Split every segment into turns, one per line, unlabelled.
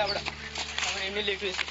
അവിടെ അവൻ എണ്ണിലേക്ക് വെച്ചു.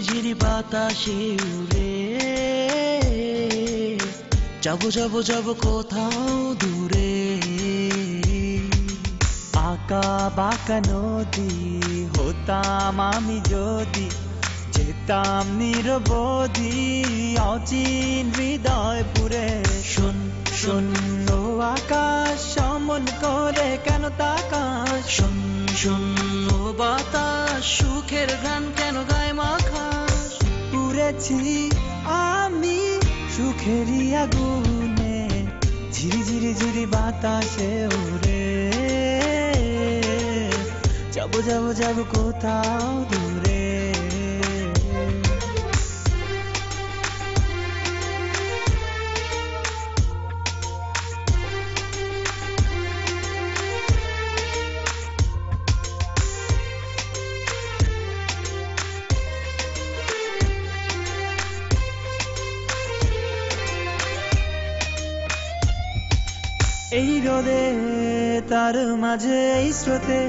ঝিরি বাতাসে উড়ে যাবো যাবো যাবো কোথাও দূরে, আঁকা বাঁকা নদী হতাম আমি যদি, যেতাম নিরবধি অচিন হৃদয় পুরে। শূন্য আকাশ সমন করে কেন তাকাশ, শূন্য বাতাস সুখের গান কেন গায় মাখাস। পুড়েছি আমি সুখেরই আগুনে, ঝিরি ঝিরি ঝিরি বাতাসে উড়ে যাবো যাবো যাবো কোথাও দূরে। এই রোদে তার মাঝে এই স্রোতে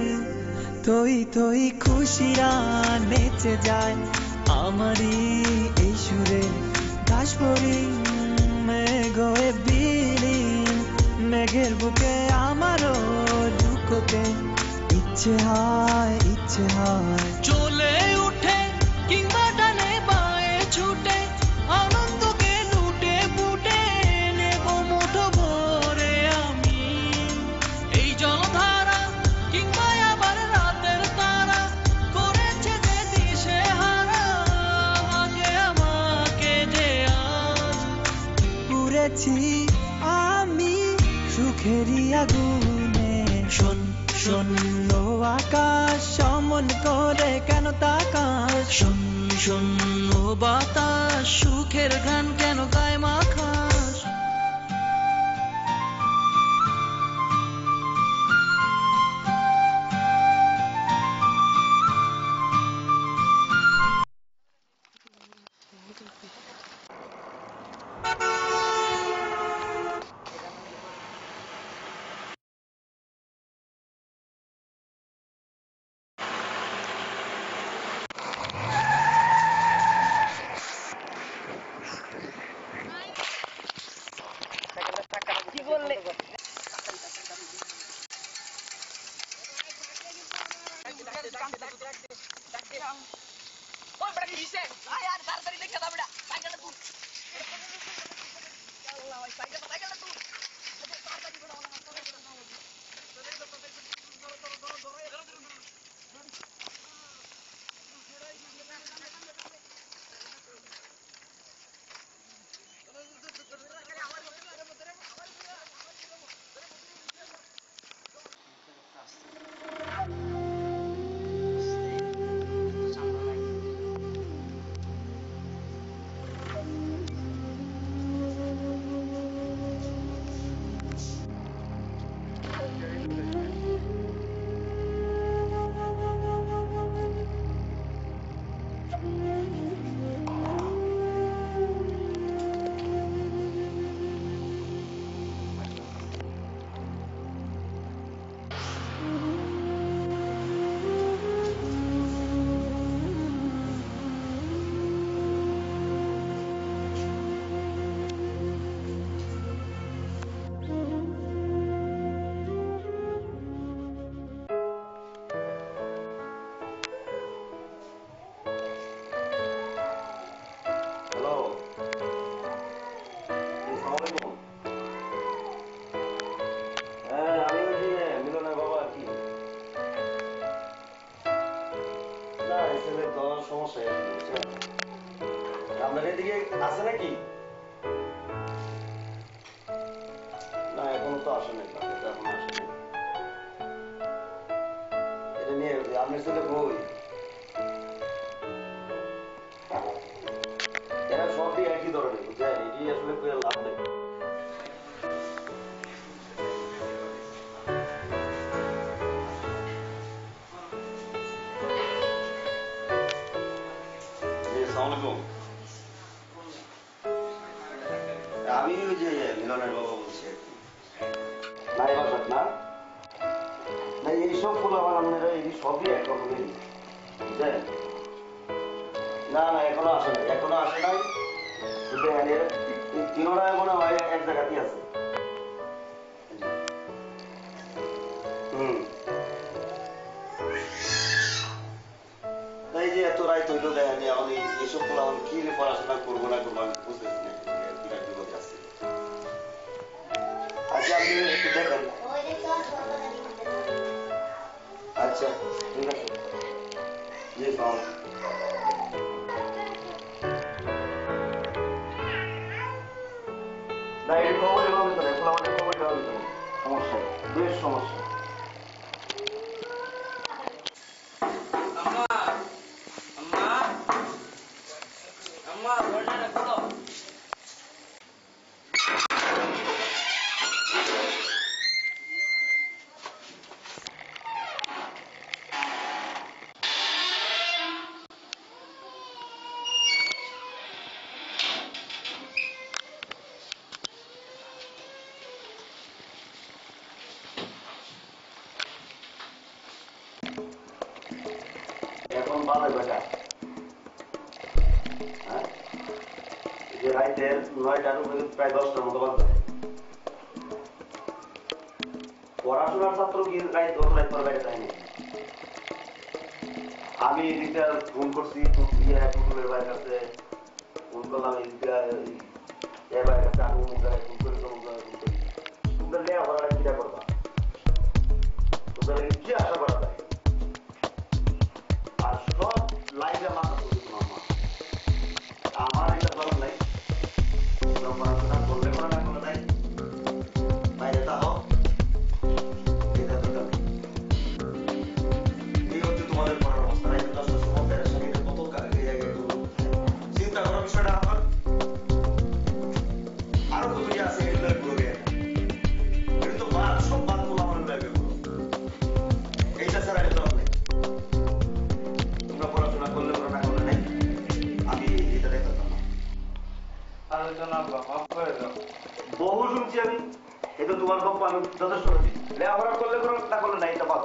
থই থই খুশিরা নেচে যায় আমারই এই সুরে। ঘাস পরি মেঘে বিলীন, মেঘের বুকে আমারও লুকোতে ইচ্ছে হয় চলে উঠে কিংবা ডানে বায়ে ছুটে আনন্দকে লুটে পুটে নেব মুঠো ভরে আমি। এই জলধারা কিংবা আবার রাতের তারা করেছে যে দিশে হারা, আগে আমাকে যে আজ পুড়েছি আমি সুখেরই আগুনে। শূন্য আকাশ সমন করে কেন তাকাশ, শূন্য বাতাস সুখের গান কেন গায় মাখাস।
কিসে আয় আর তাড়াতাড়ি দেখে দাও বেটা সাইকেলটা তুল আল্লাহ ভাই সাইকেলটা তুল তাড়াতাড়ি বেটা ওনা
আপনার এদিকে আছে নাকি? না এখনো তো আসে নাই, এখন আসে নাই। এটা নিয়ে আপনার ছেলে বই এরা সবই একই ধরনের বুঝছেন, এটি আসলে লাভ নেই। আমি ওই যে মিলনের বাবা বলছি নাই বাসাত না না এইসব ফুল আমার আপনারা এই সবই একরকমই বুঝলেন। না না এখনো আসে নাই, এখনো আসে নাই। তিনোটা মনে হয় এক জায়গাতেই আছে। এই যে এত রায় তৈরি দেয়নি এখন এইসব ফুল আমার কি পড়াশোনা করবো না করবো আমি বুঝতেছি না, বিরাট বিপদ আছে। আচ্ছা আপনি একটু দেখেন। আচ্ছা ঠিক আছে জি পাওয়া না এই খবরই ভালো করে এখন আমাদের খবরটা ভালো করে সমস্যা বেশ সমস্যা। এখন বাজে বেটা হ্যাঁ যে রাইতে 9টার প্রায় 10টার মতো বাজে। পড়াশোনার ছাত্র কি রাইত অত রাইত পর বাইরে যায়নি। আমি এদিকটা ফোন করছি টুটুলের ভাইয়ের কাছে ফোন করলাম, এদিকটা এ ভাইয়ের কাছে আমি অমুক জায়গায় ফোন করি তমুক জায়গায় ফোন করি। তোমরা লেয়া ভরা চিন্তা করবা, তোমরা কি আশা করা যায়? আর সব লাইফে মাথা তুলছি মামা, আমার এটা দরকার নাই। পড়াশোনা করলে করা না করে নাই বাইরে তা হোক, এটা দরকার নেই। এই হচ্ছে তোমাদের পড়ার অবস্থা। রাইতে 10টার সময় বেড়ার সঙ্গে কত চিন্তা করার বিষয়টা আমার আরো কত কি আছে এগুলো পুরো গিয়ে এটা তো বাদ, সব বাদ বলে আমার লাগবে এইটা ছাড়া এটা দরকার নেই। তোমরা পড়াশোনা করলে করা না করলে নাই, আমি এটা দেখতাম না।
আলোচনা মাফ করে দাও।
বহু শুনছি আমি, এটা তোমার গল্প আমি যথেষ্ট শুনছি। লেখাপড়া করলে করো না করলে নাই, এটা বাদ।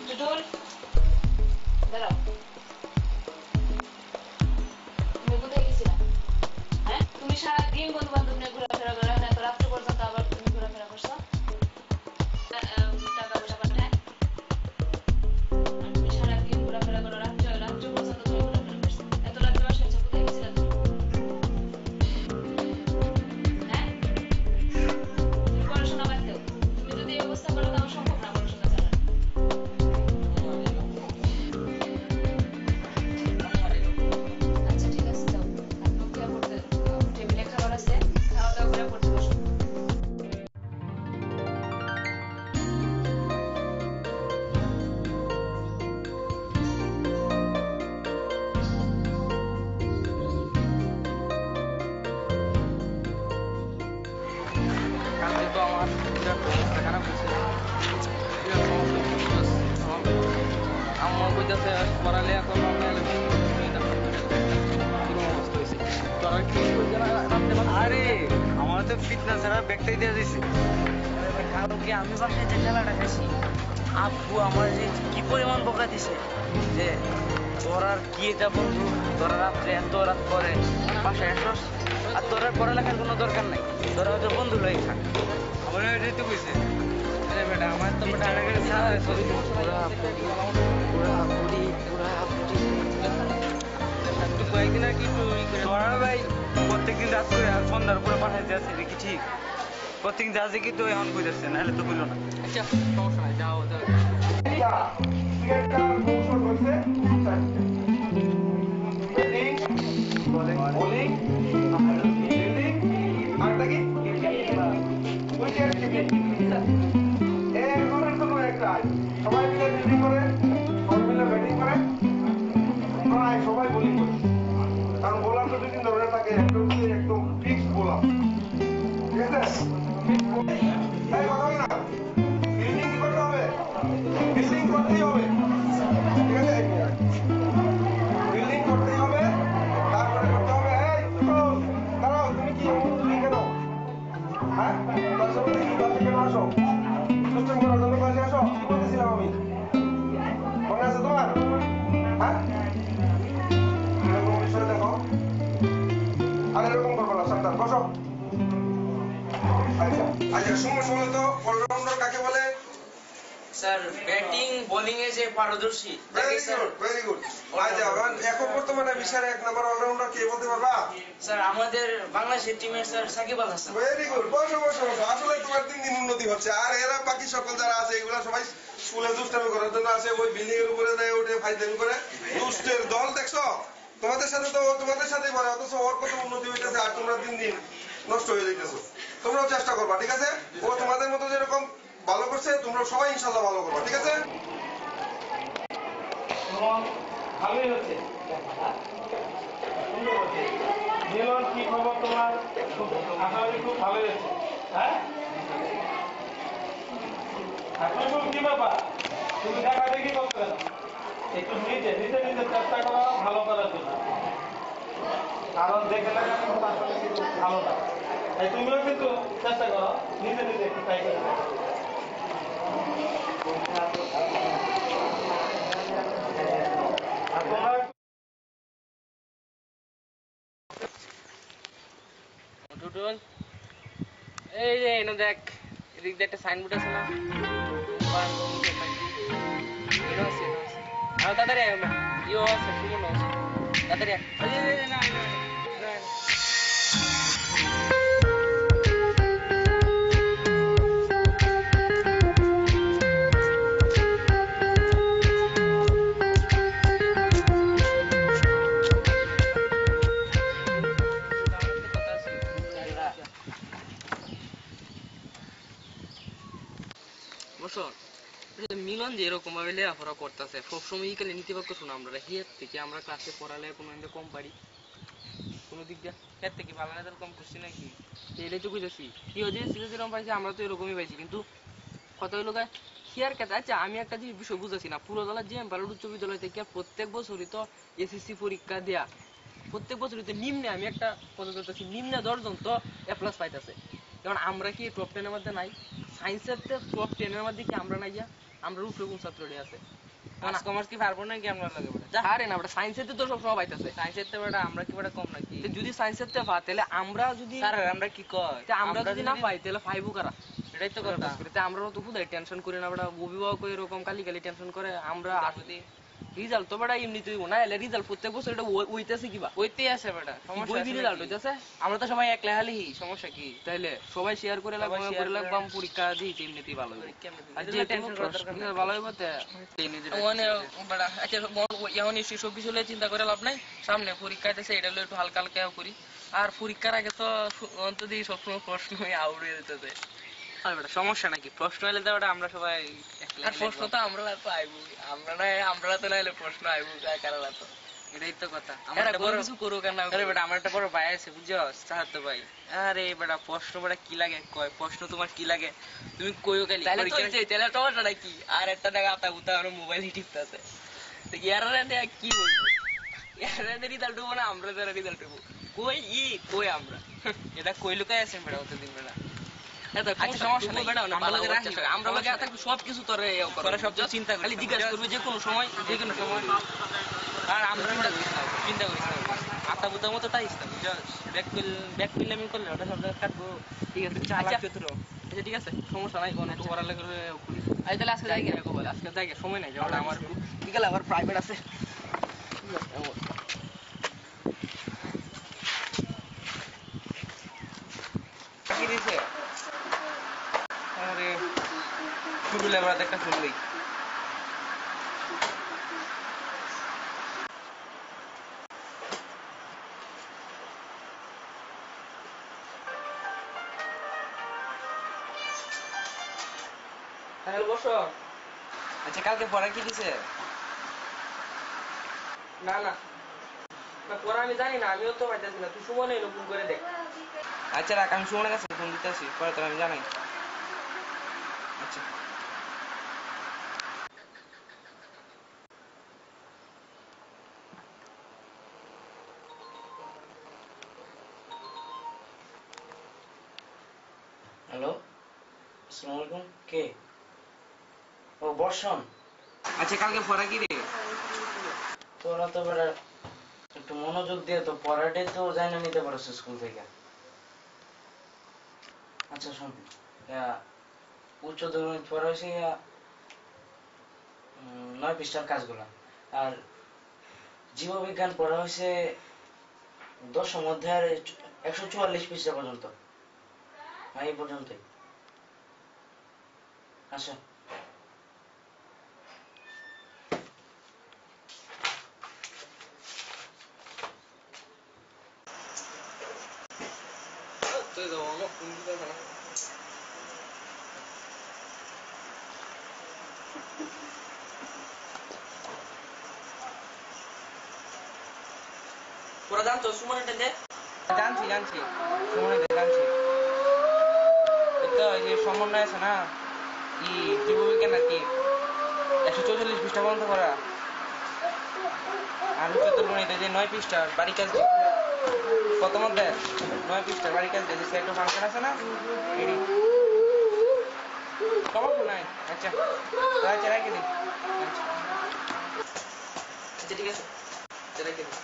টুটুল দাঁড়াও।
আমার বিরাট অবস্থা খারাপ হয়েছে, বিরাট সমস্যা হচ্ছে। আম্মা কইতাছে পড়ালেখা করলাম না, এরকম অবস্থা হয়েছে। তোরা কি করছে না রাখতে পারছিস?
আরে আমার তো ফিটনেস ছাড়া ব্যাগটাই দিয়ে দিছে।
কালকে আমি বাসায় যে খেলাটা খেয়েছি, আব্বু আমার যে কি পরিমাণ বকা দিছে যে তোর আর কি এটা বন্ধু, তোরা রাত্রে এত রাত করে বাসায় আসস, আর তোর আর পড়ালেখার কোনো দরকার নাই, তোরা হয়তো বন্ধু লই থাক।
আমার এটাই তো কইছে। আরে বেটা আমার তো বেটা আগে ছাড়া সরি কয়েকদিন আর কি একটু তোরা ভাই প্রত্যেকদিন রাত করে আর সন্ধ্যার পরে পাঠাইতে আসছে দেখি ঠিক প্রত্যেকদিন যাচ্ছে কিন্তু এখন কইতেছে নাহলে তো কইল না।
আচ্ছা সমস্যা নাই, যাও যাও।
সবাই মিলে ব্যাটিং করে, সবাই মিলে ব্যাটিং করে, প্রায় সবাই বোলিং করে। কারণ বোলার তো 2-3 ধরনের থাকে, একদম ফিক্সড বোলার, ঠিক আছে? তাই কথা বলি না, ফিল্ডিং কি করতে হবে? ফিল্ডিং করতেই হবে, ঠিক আছে? ফিল্ডিং করতেই হবে, তারপরে করতে হবে এই দাঁড়াও, তুমি কি লিখে দাও, হ্যাঁ? তার সাথে কি বাসে কেন আসো? সিস্টেম করার জন্য বাসে আসো, কি বলতেছিলাম আমি? মনে আছে তোমার? হ্যাঁ? এরকম বিষয় দেখো, আর এরকম করবো না, সাবধান বসো। আচ্ছা আচ্ছা, শুনো তো, অলরাউন্ডার কাকে বলে?
স্যার ব্যাটিং বোলিং এ যে পারদর্শী,
ভেরি গুড, ভেরি গুড। আচ্ছা, এখন বর্তমানে বিশ্বের 1 নম্বর অলরাউন্ডার কে বলতে পারবা?
স্যার আমাদের বাংলাদেশের টিমের sir Shakib Al Hasan.
Very good, বসো বসো বসো। আসলে তোমার 3 দিন উন্নতি হচ্ছে, আর এরা বাকি সকল যারা আছে এগুলা সবাই স্কুলে দুষ্টামি করার জন্য আসে, ওই বিল্ডিং এর উপরে দেয় উঠে ফাইজলামি করে, দুষ্টের দল। দেখছো তোমাদের সাথে তো তোমাদের সাথেই পারে, অথচ ওর কত উন্নতি হইতেছে আর তোমরা 3 দিন নষ্ট হয়ে যাইতেছো। তোমরাও চেষ্টা করবা, ঠিক আছে? ও তোমাদের মতো যেরকম ভালো করছে তোমরা সবাই ইনশাল্লাহ ভালো করবা, ঠিক আছে?
ভালোই হচ্ছে। মিলন কি খবর তোমার? আশা করি খুব ভালোই হচ্ছে। হ্যাঁ এখন কি ব্যাপার, তুমি দেখা দেখি করতে না, একটু নিজে নিজে নিজে চেষ্টা করো ভালো করার জন্য, কারণ দেখে লাগা কিন্তু আসলে কিন্তু ভালো না। তাই তুমিও কিন্তু চেষ্টা করো নিজে নিজে একটু ট্রাই করে দেখো। আর তোমরা
টুটুল, এই যে এনে দেখ, এদিক দিয়ে একটা সাইনবোর্ড আছে না, আর তাড়াতাড়ি আয় না, ইও আছে, সুমন আছে, তাড়াতাড়ি আয়। মিলন যে এরকম ভাবে লেখাপড়া করতেছে, সবসময় ইকালে নীতিবাক্য শোনা আমরা হিয়ার থেকে আমরা ক্লাসে পড়ালে কোনো কম পারি, কোনো দিক দিয়ে হের থেকে ভালো না কম করছি নাকি? এটাই তো বুঝেছি, কি হয়েছে যেরকম পাইছি আমরা তো এরকমই পাইছি, কিন্তু কত হইলো গায়ে হিয়ার কাছে। আচ্ছা আমি একটা জিনিস বিষয় বুঝেছি না, পুরো দলের যে ভালো উচ্চ বিদ্যালয় থেকে প্রত্যেক বছরই তো এসএসসি পরীক্ষা দেয়া, প্রত্যেক বছরই তো নিম্নে, আমি একটা কথা বলতেছি, নিম্নে 10 জন তো A+ পাইতেছে। যেমন আমরা কি টপ 10 এর মধ্যে নাই? সায়েন্সের টপ 10 এর মধ্যে কি আমরা নাই? আমরা উপরে কোন ছাত্রটি আছে? আর্টস কমার্স কি পারবো নাকি আমরা লাগে বড়? যা হারে না, বড় সায়েন্সের তো সব সময় পাইতেছে। সায়েন্সের তে বড় আমরা কি বড় কম নাকি? যদি সায়েন্সের তে পা তাহলে আমরা যদি স্যার আমরা কি কয়? আমরা যদি না পাই তাহলে পাইবো কারা? এটাই তো কথা। তে আমরা তো খুদাই টেনশন করি না, বড় অভিভাবক এরকম কালি কালি টেনশন করে। আমরা যদি রিজাল্ট তো বড় এমনিতেই না, এলে রিজাল্ট প্রত্যেক বছর এটা হইতেছে কিবা হইতেই আছে বড়, সমস্যা কি রিজাল্ট হইতেছে? আমরা তো সবাই এক লেখালি, সমস্যা কি? তাইলে সবাই শেয়ার করে লাগবে, করে লাগবে, আমি পরীক্ষা দিই এমনিতেই ভালো হবে। আর যে টেনশন করার দরকার নেই, ভালো হবে তে মানে বড়। আচ্ছা এখন সব কিছু লয়ে চিন্তা করে লাভ নাই, সামনে পরীক্ষা আছে এটা লয়ে একটু হালকা হালকা করি। আর পরীক্ষার আগে তো অন্তত সবসময় প্রশ্নই আউড়ে দিতেছে। সমস্যা নাকি? প্রশ্ন এলে তো আমরা সবাই, আর প্রশ্ন তো আমরা তো আইবো, আমরা তো নাইলে প্রশ্ন আইবো কারা তো এটাই তো কথা
আমার
এরা
একটা
বড়
বড়-
কিছু করুক আর না
আরে বেটা আমার একটা বড় ভাই আছে বুঝছো চাহাতো ভাই। আরে বেটা প্রশ্ন বেটা কি লাগে কয় প্রশ্ন তোমার কি লাগে তুমি কইও খালি
তাহলে তো
পরীক্ষা-
হইছে, তাহলে টমাটোটা কি আর একটা টাকা আতা উতা আর মোবাইল টিপতেছে তো ইয়ারা দেয়া কি বলবো ইয়ারা রেজাল্ট হবো না আমরা যারা রেজাল্ট হবো কই কই আমরা
এটা কই লুকাই আছেন বেটা অতদিন বেটা।
এত
আচ্ছা, সমস্যা নাই।
বেটা
আমরা লোকে রাখি।
আমরা লোকে
সমস্যা
থাকবে সবকিছু তোরে
তোরা সব কিছু চিন্তা করিস
খালি
না,
জিজ্ঞাসা
বুঝছস?
করবি যে কোনো সময়
যে কোনো সময় আর আমরা বেটা চিন্তা করিস না আতা বুতার মতো তাই ইস্তা বুঝছস ব্যাক ফিল্মিং করলে ওটা সব জায়গায় কাটবো
ঠিক আছে
চালাক
আচ্ছা
চতুর
আচ্ছা, ঠিক আছে সমস্যা নাই কোনো
একটু পড়ালেখা করে করি।
আজ তাহলে আজকে যাই
জায়গা বলে আজকে জায়গা সময় নাই যেমন আমার
বিকালে আবার প্রাইভেট আছে
কি দিছে আরে শুরু লেবার একটা শুনলেই
তাহলে বসো
আচ্ছা কালকে পড়া কি দিছে
না না না পরে আমি জানি না আমিও তো পাইতেছি না তুই সুমনে নতুন করে দেখ
আচ্ছা রাখ আমি সুমনের কাছে ফোন দিতে আসি পরে তো আমি জানাই আচ্ছা হ্যালো আসসালামু আলাইকুম কে ও বর্ষণ আচ্ছা কালকে পড়া কি রে তোরা তো বেটা একটু মনোযোগ দিয়ে তো পড়াটাই তো জানা নিতে পারছো স্কুল থেকে আচ্ছা শোন উচ্চ ধরনের পড়া হয়েছে 9 পৃষ্ঠার কাজগুলা আর জীববিজ্ঞান পড়া হয়েছে 10 অধ্যায়ের 144 পৃষ্ঠা পর্যন্ত এই পর্যন্তই আচ্ছা
তুই তো অনেক ফোন দিতে না তোরা জানতো সুমন এটা
জানছি সুমনে জানছি এই তো এই যে সমন্বয় আছে না কি জীববিজ্ঞান আর কি 144 পৃষ্ঠা পর্যন্ত করা আর চতুর্গণিতে যে 9 পৃষ্ঠা বাড়ি কাজ কত মধ্যে 9 পৃষ্ঠা বাড়ি কাজ যে একটা ফাংশন আছে না এডি সমস্যা নাই আচ্ছা আচ্ছা রাখি দিন আচ্ছা
আচ্ছা ঠিক আছে রেখে দিই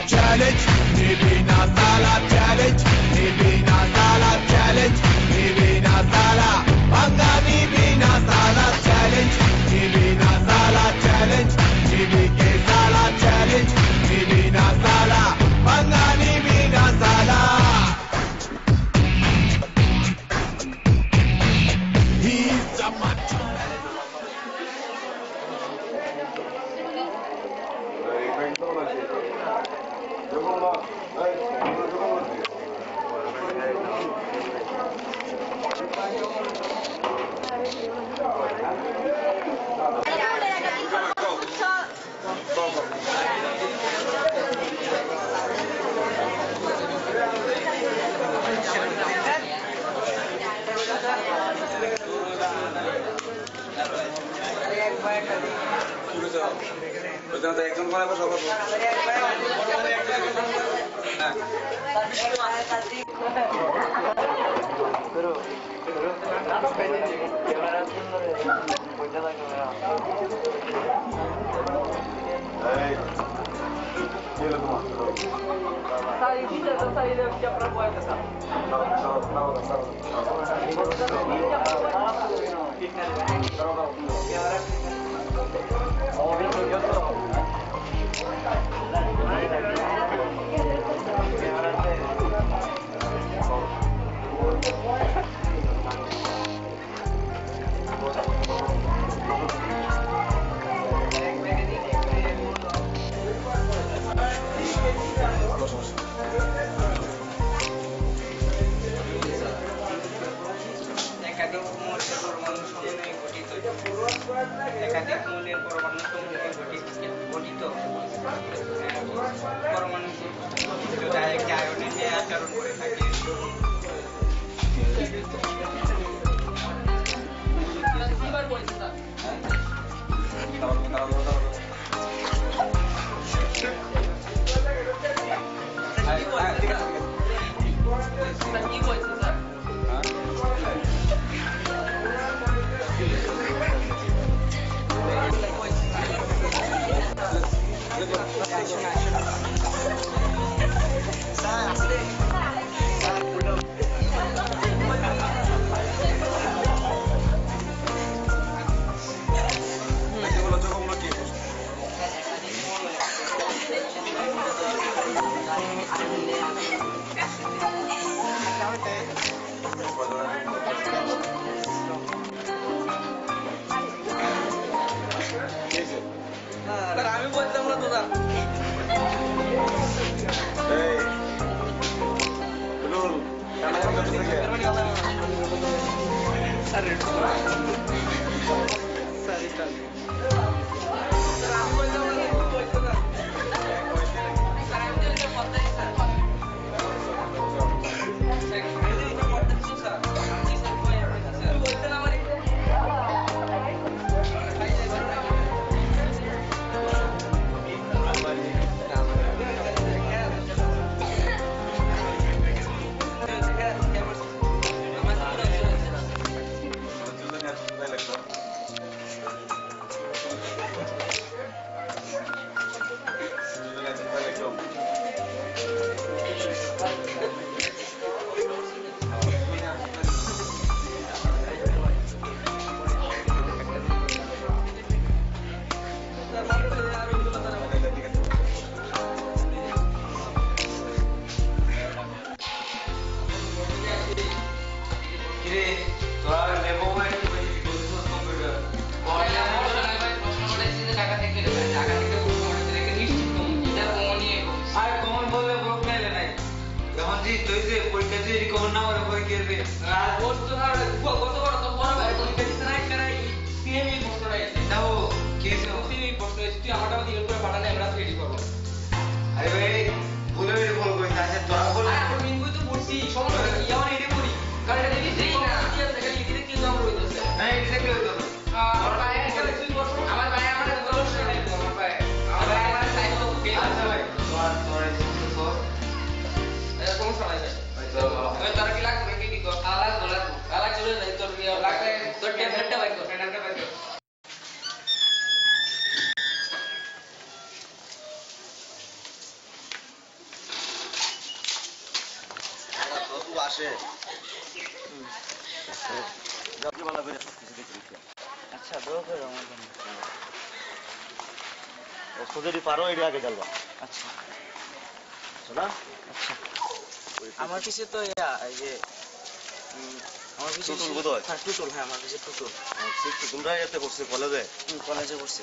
challenge, maybe not sala challenge, maybe not sala challenge, maybe not sala, Bangani bina sala challenge, maybe not sala challenge, maybe ke sala challenge, maybe not sala, Bangani bina sala. He's a macho.
একজন বানাবো সবার
একাধিক মৌলের পরমাণু সমন্বয়ে গঠিত একাধিক মৌলের পরমাণু সমন্বয়ে গঠিত পরমাণু একটি আয়নে যে আচরণ করে থাকে আমি বলতাম না তোরা আচ্ছা দোয়া করো আমার জন্য
যদি পারো এটা আগে জ্বালবা
আচ্ছা
শোনা
আচ্ছা আমার পিছে তো এই যে আমার পিছে
টুটুল বোধহয়।
হ্যাঁ টুটুল, হ্যাঁ আমার পিছে টুটুল
তোমরা এতে করছে কলেজে
কলেজে পড়ছে।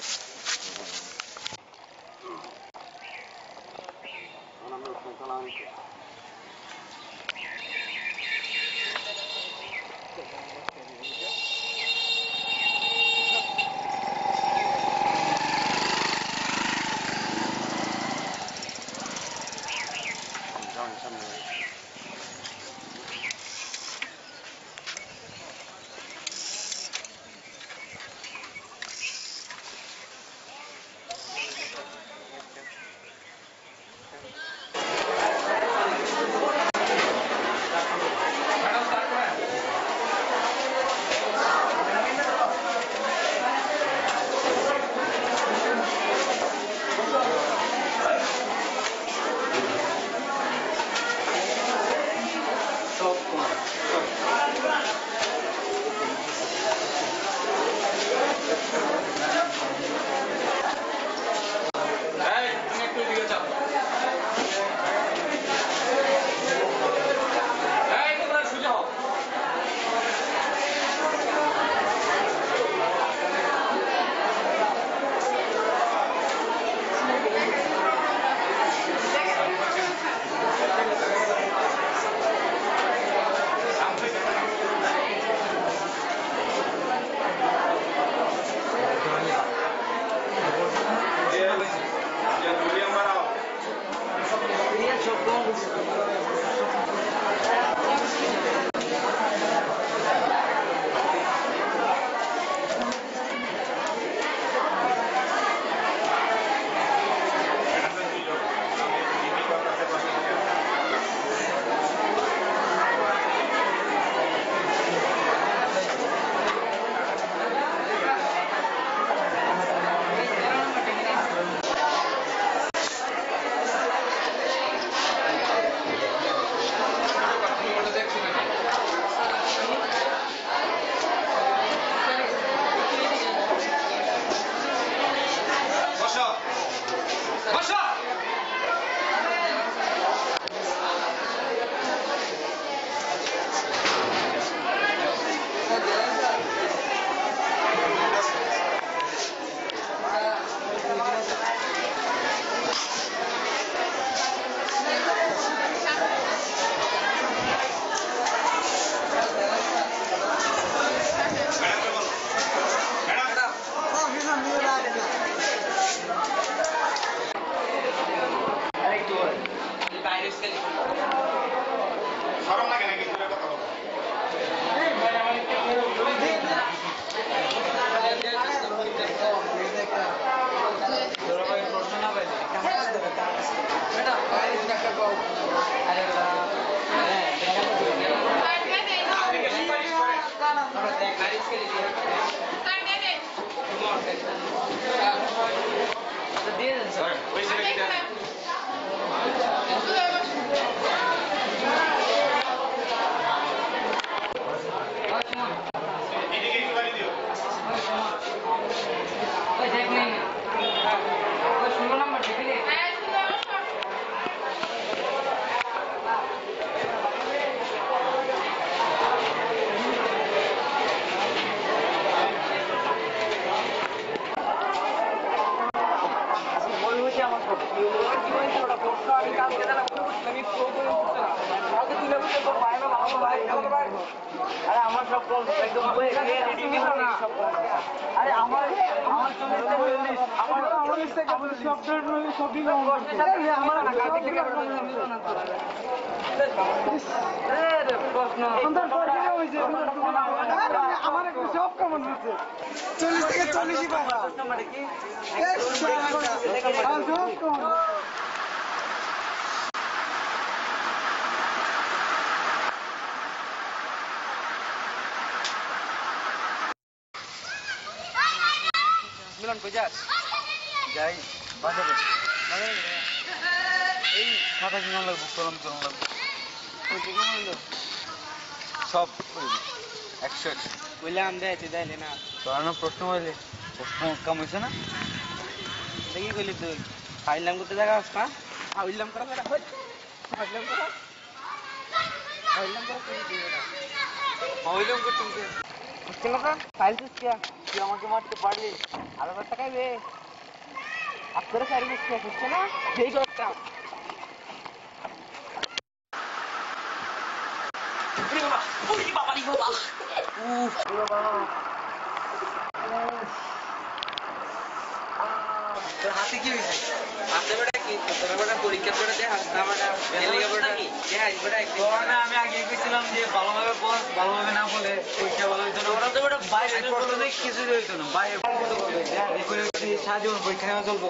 দিয়ে দেন স্যার। ওই দেখ নেই ওই 16 নাম্বার দেখলে মনে হচ্ছে আমার কি হয়েছে ওটা প্রশ্ন আমি কালকে তারা মনে করছিলাম আমি প্রো করে উঠতে না কালকে তুলে বুঝতে তো পায় না ভালো ভাই আরে আমার সব কম একদম বই রেডি না সব আরে আমার সফটওয়্যার মানে সবই আমার না কালকে থেকে প্রশ্ন আমার একটু সব কেমন হচ্ছে 40 থেকে 40ই পাবা মানে কি মিলন কই যাস যাই বাজারে এই মাথা কিনা লাগবো কলম কলম লাগবো সব 100 বললাম দেয় দেয়লে না তোর প্রশ্ন হইলে প্রশ্ন কম হয়েছে না দেখি কইলি তুই ফাইলাম করতে জায়গা আস না ফাইলাম করা ফাইলাম করা ফাইলাম করতে হচ্ছে না তো ফাইল তুই আমাকে মারতে পারলি আরো কত টাকা বে আপনারা সার্ভিস শেষ হচ্ছে না সেই কথা হাতে কি হয়েছে হাতে বেটা কি তোর বেটা পরীক্ষা বেটাতে হাসনা বেটা এলিগা বেটা কি না আমি আগে কইছিলাম যে ভালোভাবে পড় ভালোভাবে না বলে পরীক্ষা ভালো হইতো না ওরা তো বেটা বাইরে প্রশ্নে কিছু হইতো না বাইরে বলতে বলবে এই করে সাহায্য পরীক্ষা নেওয়া চলবো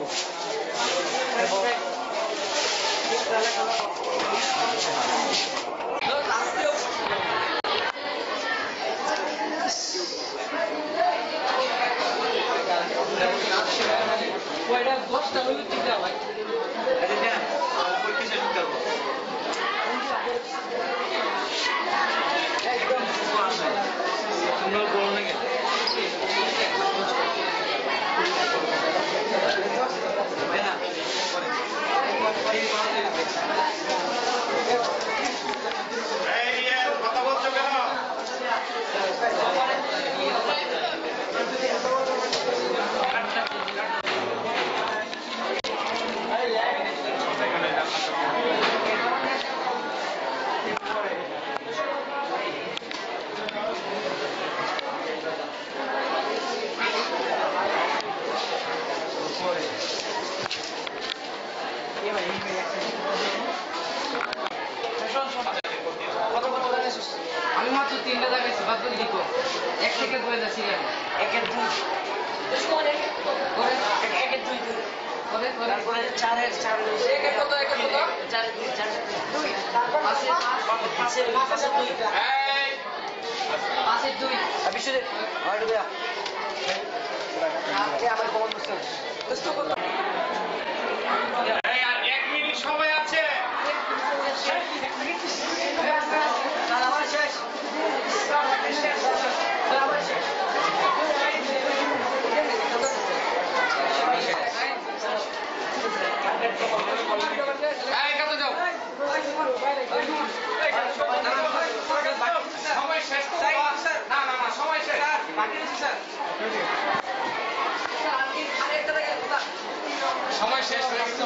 কয়টা 10টা হলো ঠিক আছে ভাই আরে না পরীক্ষা শেষ করব একদম সুন্দর বলো না কেন
কথা বলছো কেন
আমি মাত্র 3টা দেখাইছি বাদ বাকি লিখো 1 থেকে 2 দেখাইছি আমি 1 এর 2 করে 1 এর 2 করে তারপরে 4 এর 4 1 এর কত 4 এর 2 তারপর আছে 5 এর 2 এই 5 এর 2 বিশুদে আর দেয়া আজকে আমার কমন বুঝছো বুঝছো কত
এই আর 1 মিনিট সময় আছে
আমার শেষ আমার শেষ
এই কত যাও সময় শেষ তো না না না সময় শেষ বাকি আছে স্যার সময় শেষ হয়ে গেছে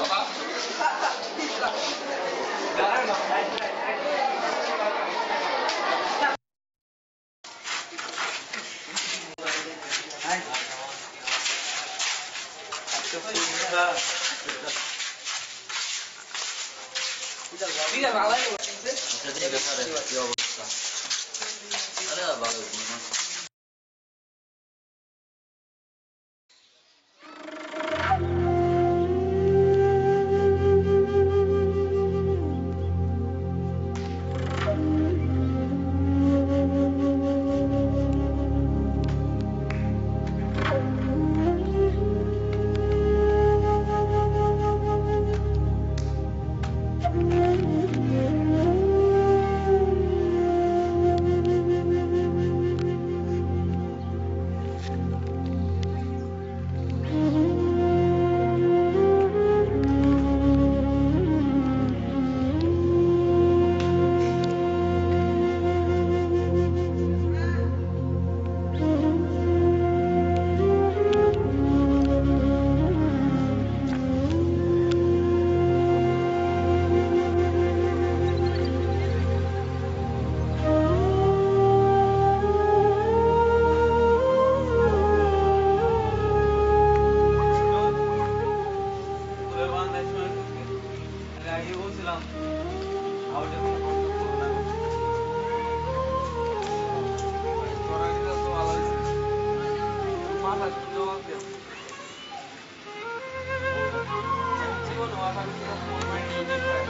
জীবন হওয়া ভালো করে ফোন করে নিয়ে যেতে পারে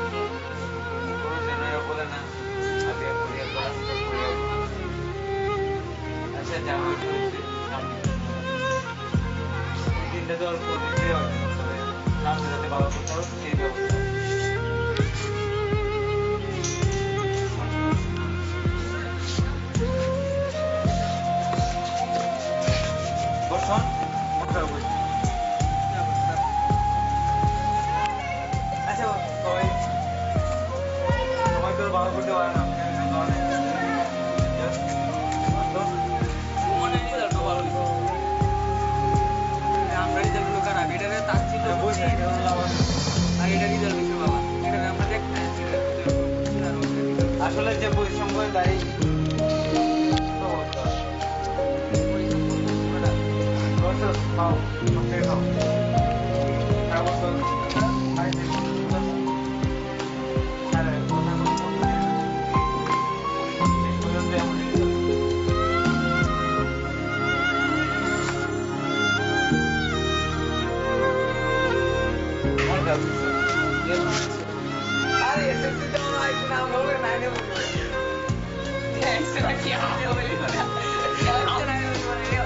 কোনো জেনারেল বলে না আগে পরিবার করা আচ্ছা যাওয়া হচ্ছে সামনে দিনটা তো অল্প দিতে হবে সামনে যাতে ভালো করতে হবে সেই ব্যবস্থা বসুন কোথাও বসুন আচ্ছা সবাই সবাই তো ভালো করতে পারে না
মানে রেজাল্ট ভালো হইতো আমরা রেজাল্ট গুলো খারাপ এটা তার ছিল আর এটা রেজাল্ট বেশি ভালো এটা আমরা দেখতে
আসলে যে বৈষম্য দায়ী খাও খাও
আরে এসএসসি তো আইছে না হবে না নেব এক্সট্রা কি হবে বলি না এক্সট্রা নাই বলি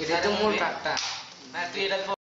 এটা তো মূল কাটটা
না তুই এটা